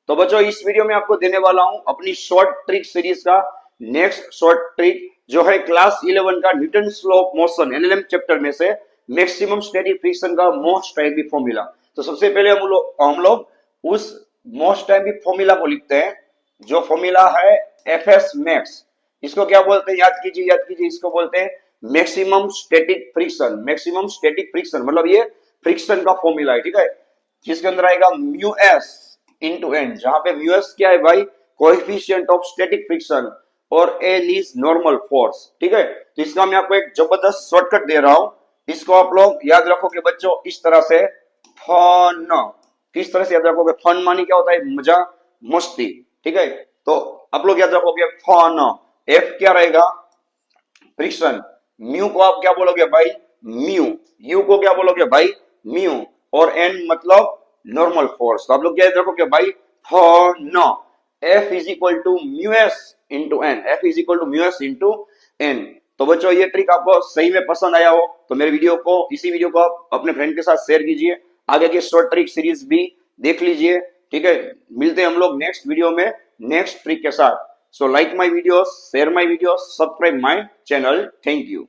तो बच्चों इस वीडियो में आपको देने वाला हूं अपनी शॉर्ट ट्रिक सीरीज का नेक्स्ट शॉर्ट ट्रिक जो है क्लास 11 का Newton law of motion NLM chapter में से मैक्सिमम स्टैटिक फ्रिक्शन का मोस्ट टाइम फॉर्मूला। तो सबसे पहले हम लोग उस मोस्ट टाइम फॉर्मूला को लिखते हैं जो फॉर्मूला है एफ एस मैक्स। इसको क्या बोलते हैं, याद कीजिए, इसको बोलते हैं maximum static friction. Maximum static friction मतलब ये फ्रिक्शन का फॉर्मूला है, ठीक है, जिसके अंदर आएगा म्यू एस इंटू एन, जहां पे म्यू एस क्या है भाई, कोएफिशिएंट ऑफ स्टैटिक फ्रिक्शन, और एन इज नॉर्मल फोर्स, ठीक है। तो इसका मैं आपको एक जबरदस्त शॉर्टकट दे रहा हूं, इसको आप लोग याद रखोगे बच्चों इस तरह से, फन। किस तरह से याद रखोगे, फन मानी क्या होता है, मजा, मस्ती, ठीक है। तो आप लोग याद रखोगे फन, एफ क्या रहेगा, फ्रिक्शन, म्यू को आप क्या बोलोगे भाई, म्यू, यू को क्या बोलोगे भाई, म्यू, और एन मतलब नॉर्मल फोर्स। तो आप लोग क्या याद रखोगे भाई, fun, F is equal to mu S into N, F is equal to mu S into N. तो बच्चों ये ट्रिक आपको सही में पसंद आया हो तो मेरे इसी वीडियो को आप अपने फ्रेंड के साथ शेयर कीजिए, आगे की शॉर्ट ट्रिक सीरीज भी देख लीजिए, ठीक है। मिलते हैं हम लोग नेक्स्ट वीडियो में नेक्स्ट ट्रिक के साथ। So like my videos, share my videos, subscribe my channel. Thank you.